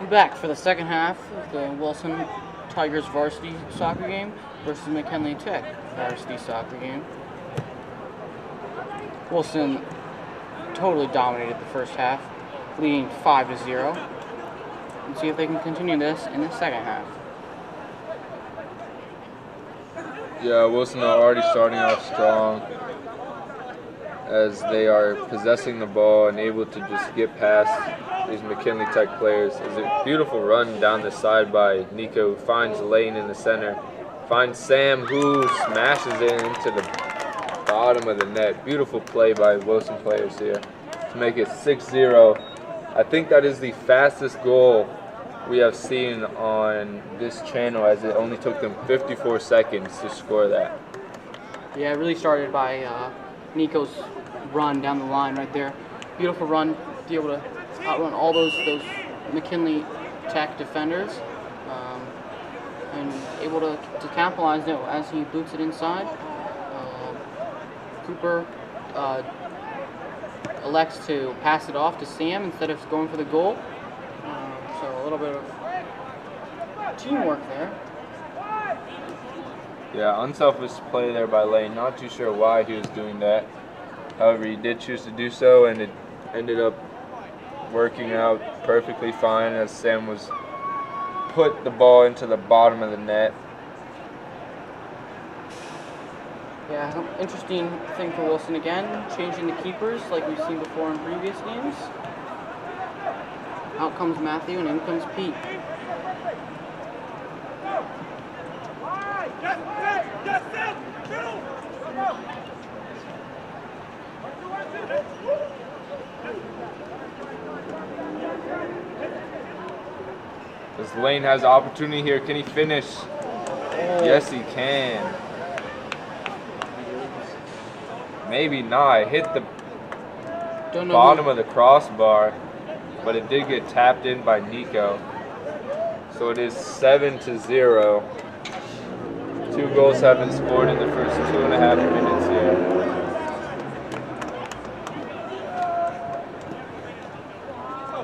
We're back for the second half of the Wilson Tigers Varsity Soccer game versus McKinley Tech Varsity Soccer game. Wilson totally dominated the first half, leading 5-0. And see if they can continue this in the second half. Yeah, Wilson are already starting off strong as they are possessing the ball and able to just get past these McKinley Tech players. There's a beautiful run down the side by Nico, who finds Lane in the center, finds Sam, who smashes it into the bottom of the net. Beautiful play by Wilson players here to make it 6-0. I think that is the fastest goal we have seen on this channel, as it only took them 54 seconds to score that. Yeah, it really started by Nico's run down the line right there. Beautiful run, to be able to outrun all those McKinley Tech defenders, and able to capitalize it as he boots it inside. Cooper elects to pass it off to Sam instead of going for the goal. So a little bit of teamwork there. Yeah, unselfish play there by Lane. Not too sure why he was doing that. However, he did choose to do so, and it ended up working out perfectly fine as Sam was put the ball into the bottom of the net. Yeah, interesting thing for Wilson again, changing the keepers like we've seen before in previous games. Out comes Matthew and in comes Pete. As Lane has the opportunity here, can he finish? Yes, he can. Maybe not. It hit the bottom of the crossbar, but it did get tapped in by Nico. So it is 7-0. 2 goals have been scored in the first 2.5 minutes here.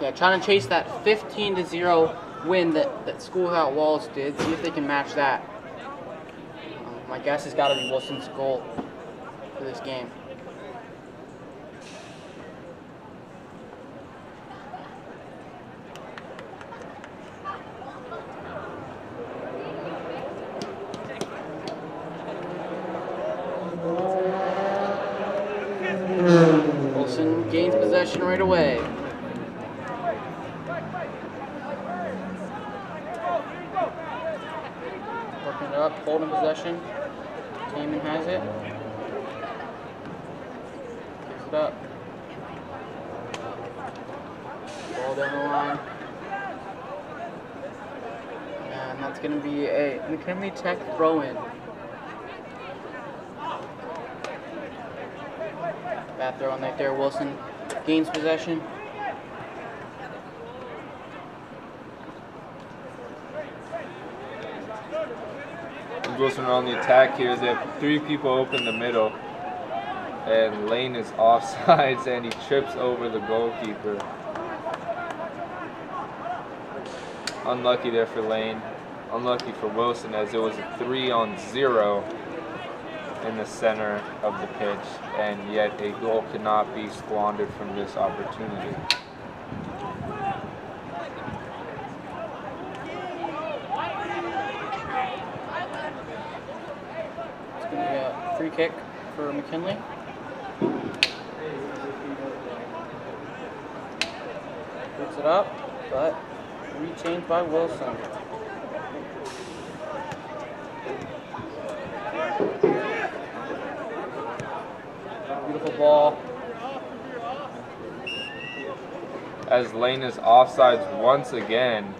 Yeah, trying to chase that 15-0 win that Schoolhouse Walls did. See if they can match that. My guess has got to be Wilson's goal for this game. Wilson gains possession right away. Working it up, holding possession. Taman has it. Gives it up. Ball down the line. And that's going to be a McKinley Tech throw-in. Bad throw in right there. Wilson gains possession. Wilson are on the attack here. They have 3 people open the middle, and Lane is offsides and he trips over the goalkeeper. Unlucky there for Lane. Unlucky for Wilson, as it was a 3-on-0 in the center of the pitch, and yet a goal could not be squandered from this opportunity. It's going to be a free kick for McKinley. Puts it up, but retained by Wilson. Beautiful ball. As Lane is offsides once again.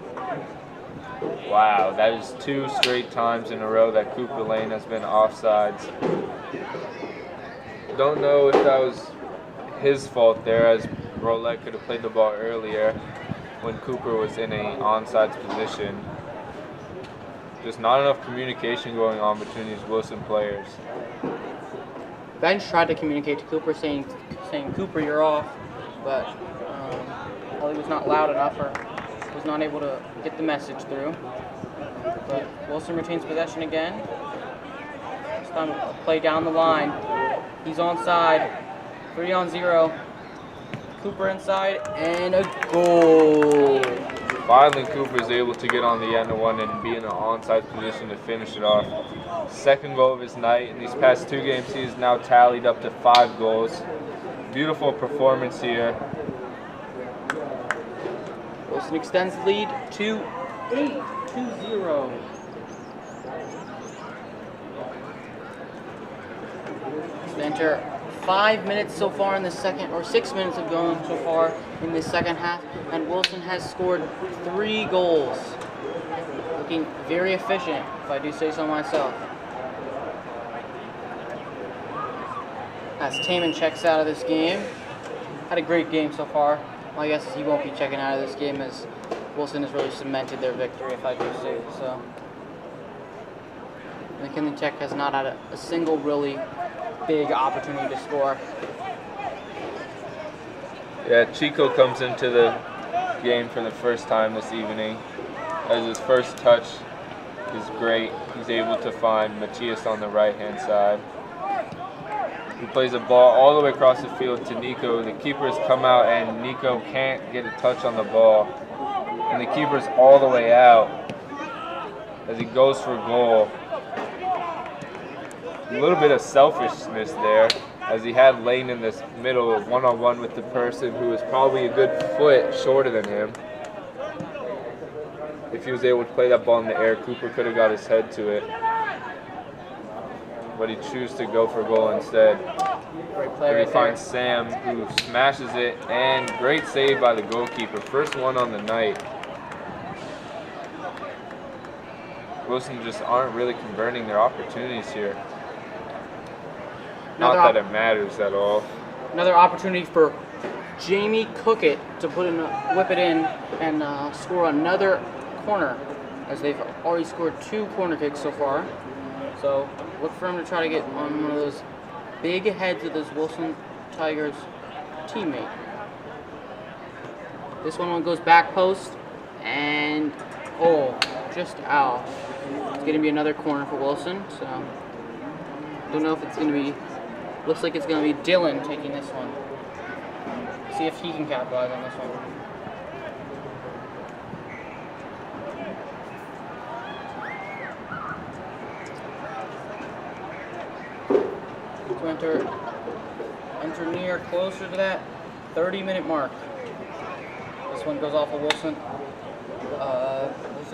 Wow, that is 2 straight times in a row that Cooper Lane has been offsides. Don't know if that was his fault there, as Rolette could have played the ball earlier when Cooper was in a onside position. Just not enough communication going on between these Wilson players. Bench tried to communicate to Cooper, saying Cooper, you're off, but well, he was not loud enough or was not able to get the message through. But Wilson retains possession again. This time a play down the line. He's onside. 3-on-0. Cooper inside and a goal. Finally, Cooper is able to get on the end of one and be in an onside position to finish it off. Second goal of his night. In these past 2 games, he has now tallied up to 5 goals. Beautiful performance here. Wilson extends the lead to 8-0. So enter 5 minutes so far in the second, or 6 minutes of going so far in the second half, and Wilson has scored 3 goals. Looking very efficient, if I do say so myself. As Taman checks out of this game. Had a great game so far. My guess is he won't be checking out of this game, as Wilson has really cemented their victory, if I do say so. McKinley Tech has not had a single really big opportunity to score. Yeah, Chico comes into the game for the first time this evening. As his first touch is great. He's able to find Matthias on the right-hand side. He plays a ball all the way across the field to Nico. The keepers come out and Nico can't get a touch on the ball. And the keeper's all the way out as he goes for a goal. A little bit of selfishness there, as he had Lane in this middle one-on-one with the person who was probably a good foot shorter than him. If he was able to play that ball in the air, Cooper could have got his head to it. But he chose to go for a goal instead. Great play There he right finds Sam, who smashes it, and great save by the goalkeeper. First one on the night. Wilson just aren't really converting their opportunities here. Not that it matters at all. Another opportunity for Jamie Cookett to whip it in and score another corner, as they've already scored 2 corner kicks so far. So look for him to try to get on one of those big heads of this Wilson Tigers teammate. This one goes back post and just out. It's going to be another corner for Wilson. So don't know if it's going to be. Looks like it's going to be Dylan taking this one. See if he can capitalize on this one. To enter near closer to that 30-minute mark. This one goes off of Wilson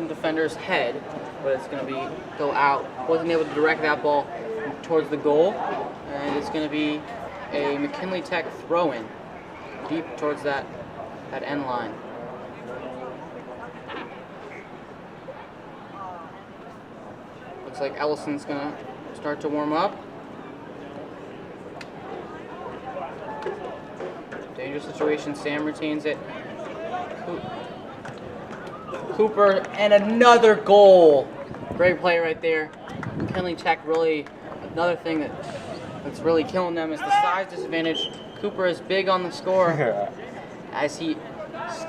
defender's head, but it's going to go out. Wasn't able to direct that ball towards the goal, and it's going to be a McKinley Tech throw-in deep towards that end line. Looks like Ellison's going to start to warm up. Dangerous situation. Sam retains it. Cooper and another goal. Great play right there. McKinley Tech really, another thing that's really killing them is the size disadvantage. Cooper is big on the score as he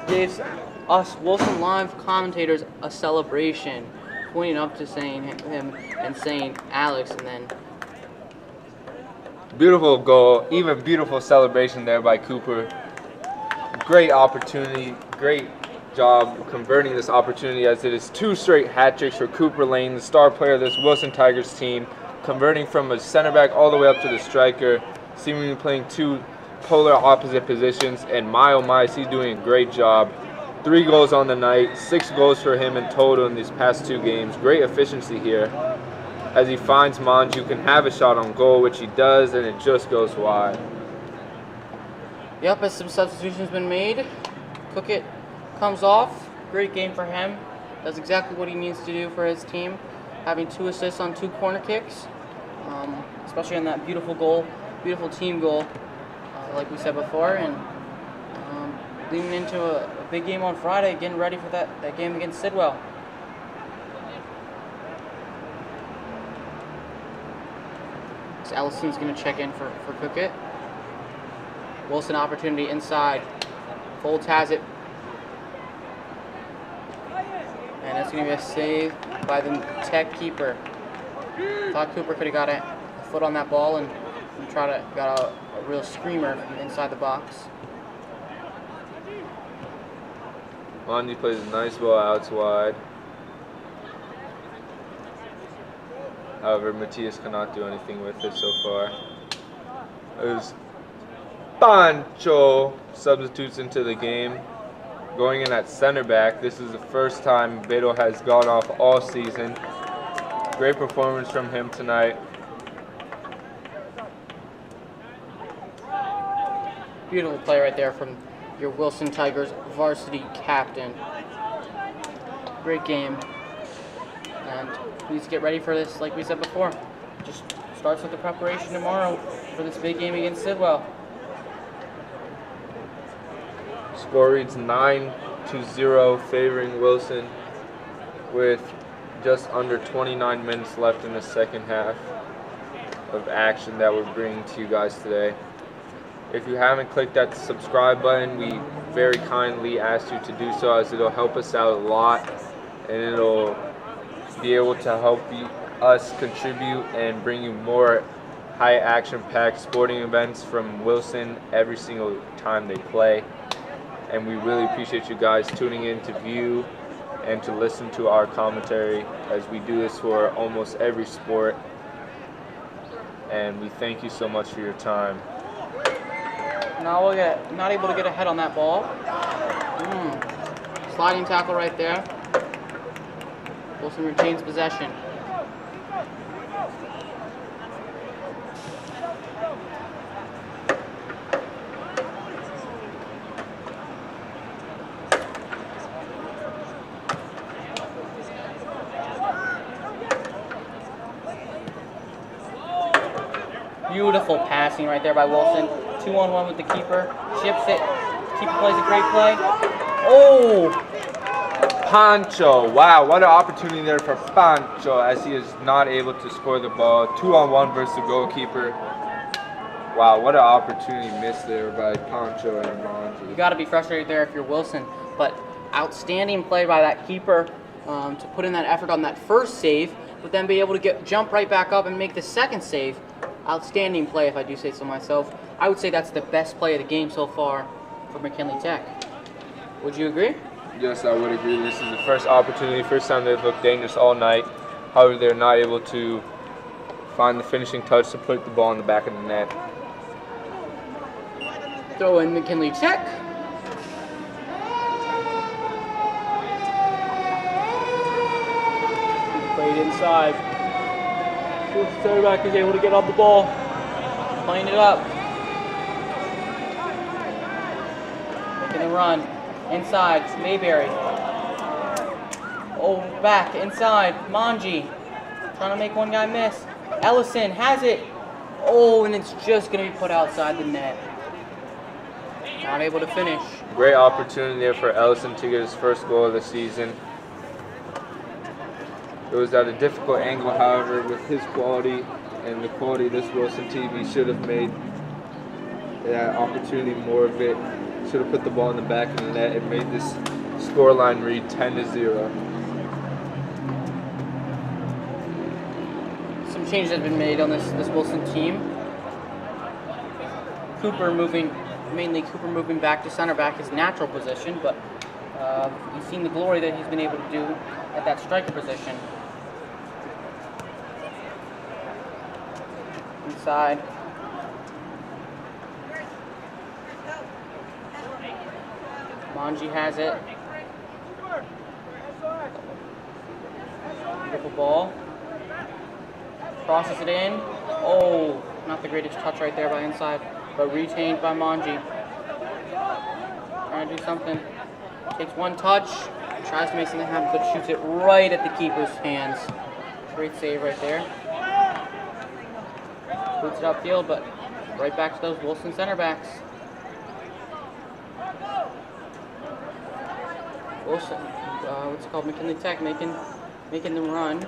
gives us Wilson Live commentators a celebration, pointing up to him and saying Alex, and then beautiful goal, even beautiful celebration there by Cooper. Great opportunity, great job converting this opportunity, as it is 2 straight hat tricks for Cooper Lane, the star player of this Wilson Tigers team, converting from a center back all the way up to the striker, seemingly playing 2 polar opposite positions, and he's doing a great job. 3 goals on the night, 6 goals for him in total in these past 2 games. Great efficiency here, as he finds Monge, who can have a shot on goal, which he does, and it just goes wide. Yep, as some substitutions been made. Cookett comes off. Great game for him. Does exactly what he needs to do for his team. Having 2 assists on 2 corner kicks, especially on that beautiful goal, beautiful team goal, like we said before, and leading into a big game on Friday, getting ready for that game against Sidwell. So Ellison's going to check in for Cookett. Wilson opportunity inside. Folds has it. that's going to be a save by the Tech keeper. Thought Cooper could have got a foot on that ball and got a real screamer from inside the box. Mondi plays a nice ball out wide. However, Matias cannot do anything with it so far. As Pancho substitutes into the game. Going in at center back, this is the first time Beto has gone off all season. Great performance from him tonight. Beautiful play right there from your Wilson Tigers varsity captain. Great game. And please get ready for this, like we said before. Just starts with the preparation tomorrow for this big game against Sidwell. Score reads 9-0 favoring Wilson with just under 29 minutes left in the second half of action that we're bringing to you guys today. If you haven't clicked that subscribe button, we very kindly ask you to do so, as it'll help us out a lot and it'll be able to help us contribute and bring you more high action packed sporting events from Wilson every single time they play. And we really appreciate you guys tuning in to view and to listen to our commentary, as we do this for almost every sport. And we thank you so much for your time. Now we'll not able to get ahead on that ball. Sliding tackle right there. Wilson retains possession. Beautiful passing right there by Wilson. 2-on-1 with the keeper. Chips it. Keeper plays a great play. Oh! Pancho, wow, what an opportunity there for Pancho, as he is not able to score the ball. 2-on-1 versus the goalkeeper. Wow, what an opportunity missed there by Pancho and Monty. You got to be frustrated there if you're Wilson, but outstanding play by that keeper to put in that effort on that first save, but then be able to jump right back up and make the second save. Outstanding play, if I do say so myself. I would say that's the best play of the game so far for McKinley Tech. Would you agree? Yes, I would agree. This is the first opportunity, first time they've looked dangerous all night. However, they're not able to find the finishing touch to put the ball in the back of the net. Throw in McKinley Tech. Played inside. Center back is able to get on the ball. Playing it up. Making the run. Inside, Mayberry. Oh, back, inside, Manji. Trying to make one guy miss. Ellison has it. Oh, and it's just going to be put outside the net. Not able to finish. Great opportunity there for Ellison to get his first goal of the season. It was at a difficult angle, however, with his quality and the quality of this Wilson team, he should have made that opportunity more of it. Should have put the ball in the back of the net and made this scoreline read 10-0. Some changes have been made on this Wilson team. Mainly Cooper moving back to center back, his natural position, but you've seen the glory that he's been able to do at that striker position. Inside. Manji has it. Beautiful ball. Crosses it in. Oh, not the greatest touch right there by inside, but retained by Manji. Trying to do something. Takes one touch, tries to make something happen, but shoots it right at the keeper's hands. Great save right there. Boots it upfield, but right back to those Wilson center backs. Wilson, what's it called? McKinley Tech making them run.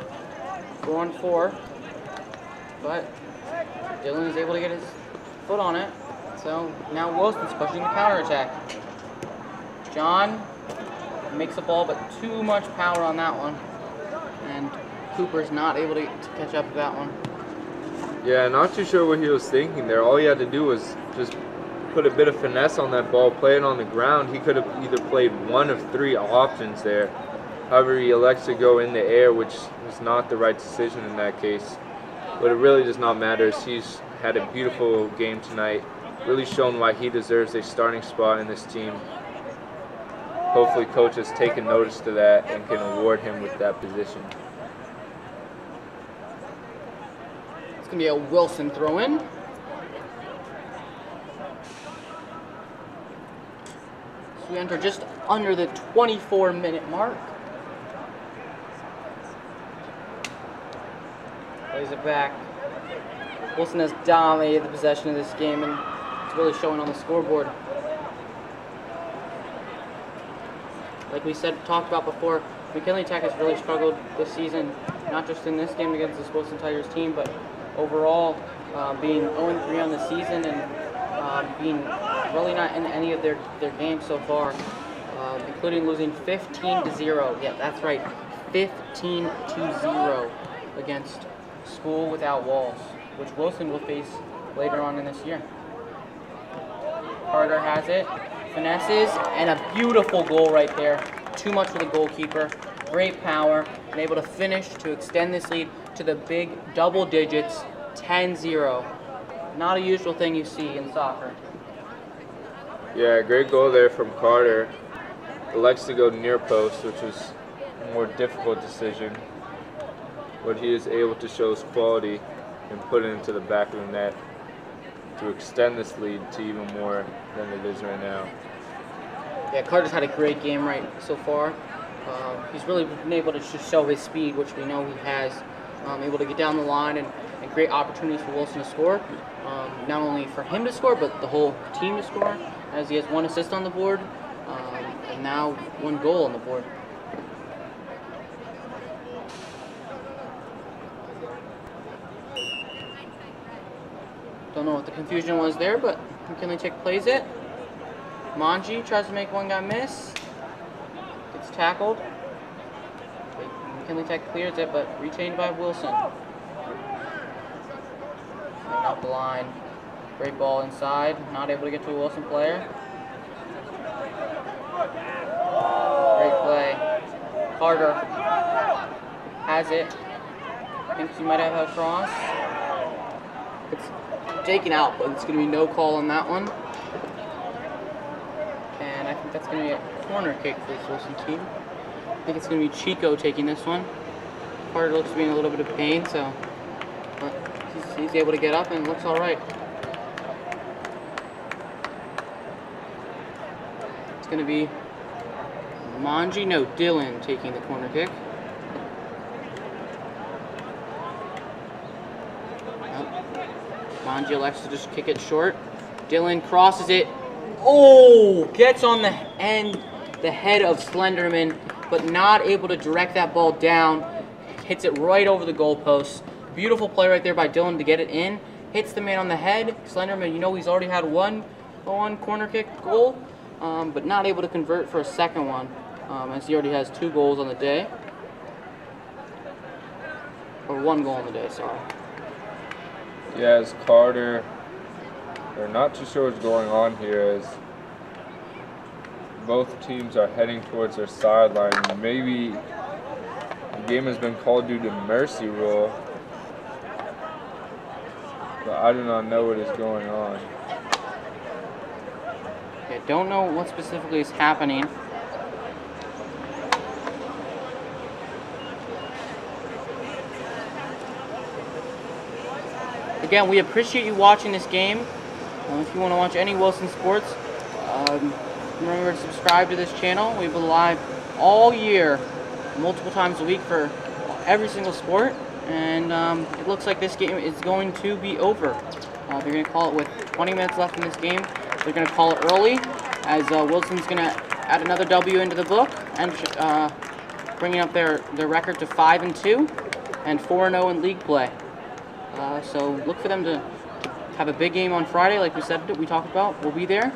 4-on-4. But Dylan is able to get his foot on it. So now Wilson's pushing the counterattack. John makes the ball, but too much power on that one. And Cooper's not able to catch up to that one. Yeah, not too sure what he was thinking there. All he had to do was just put a bit of finesse on that ball, play it on the ground. He could have either played one of 3 options there. However, he elects to go in the air, which was not the right decision in that case. But it really does not matter, as he's had a beautiful game tonight, really shown why he deserves a starting spot in this team. Hopefully coach has taken notice to that and can award him with that position. It's going to be a Wilson throw-in. So we enter just under the 24-minute mark. Plays it back. Wilson has dominated the possession of this game, and it's really showing on the scoreboard. Like we talked about before, McKinley Tech has really struggled this season, not just in this game against this Wilson Tigers team, but overall, being 0-3 on the season and being really not in any of their games so far, including losing 15-0. Yeah, that's right, 15-0 against School Without Walls, which Wilson will face later on in this year. Carter has it, finesses, and a beautiful goal right there. Too much for the goalkeeper. Great power, and able to finish to extend this lead to the big double digits, 10-0. Not a usual thing you see in soccer. Yeah, great goal there from Carter. Elects to go near post, which was a more difficult decision. But he is able to show his quality and put it into the back of the net to extend this lead to even more than it is right now. Yeah, Carter's had a great game right so far. He's really been able to just show his speed, which we know he has. Able to get down the line and great opportunities for Wilson to score. Not only for him to score, but the whole team to score, as he has 1 assist on the board and now 1 goal on the board. Don't know what the confusion was there, but McKinley Tech plays it. Manji tries to make one guy miss. Gets tackled. McKinley Tech clears it, but retained by Wilson. Coming up the line. Great ball inside. Not able to get to a Wilson player. Great play. Carter has it. Thinks he might have a cross. It's taken out, but it's going to be no call on that one. And I think that's going to be a corner kick for this Wilson team. I think it's going to be Chico taking this one. Carter looks to be in a little bit of pain, so he's able to get up and looks all right. It's going to be Dylan taking the corner kick. Manji elects to just kick it short. Dylan crosses it. Oh, gets on the head of Slenderman, but not able to direct that ball down. Hits it right over the goalpost. Beautiful play right there by Dylan to get it in. Hits the man on the head. Slenderman, you know he's already had one corner kick goal, but not able to convert for a second one, as he already has 2 goals on the day. Or 1 goal on the day, sorry. Yeah, as Carter, they're not too sure what's going on here, as both teams are heading towards their sideline. Maybe the game has been called due to mercy rule, but I do not know what is going on. Okay, don't know what specifically is happening. Again, we appreciate you watching this game. If you want to watch any Wilson sports, remember to subscribe to this channel. We've been live all year, multiple times a week for every single sport. And it looks like this game is going to be over. They're going to call it with 20 minutes left in this game. They're going to call it early, as Wilson's going to add another W into the book and bringing up their record to 5-2 and 4-0 in league play. So look for them to have a big game on Friday, like we talked about. We'll be there.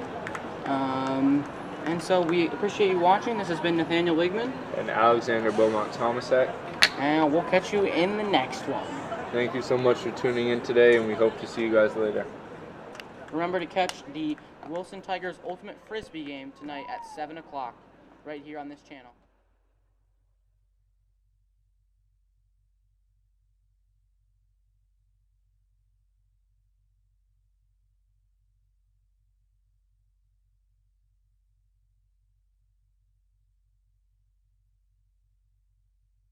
And so we appreciate you watching. This has been Nathaniel Wigman. And Alexander Beaumont Thomasak. And we'll catch you in the next one. Thank you so much for tuning in today, and we hope to see you guys later. Remember to catch the Wilson Tigers Ultimate Frisbee game tonight at 7 o'clock right here on this channel.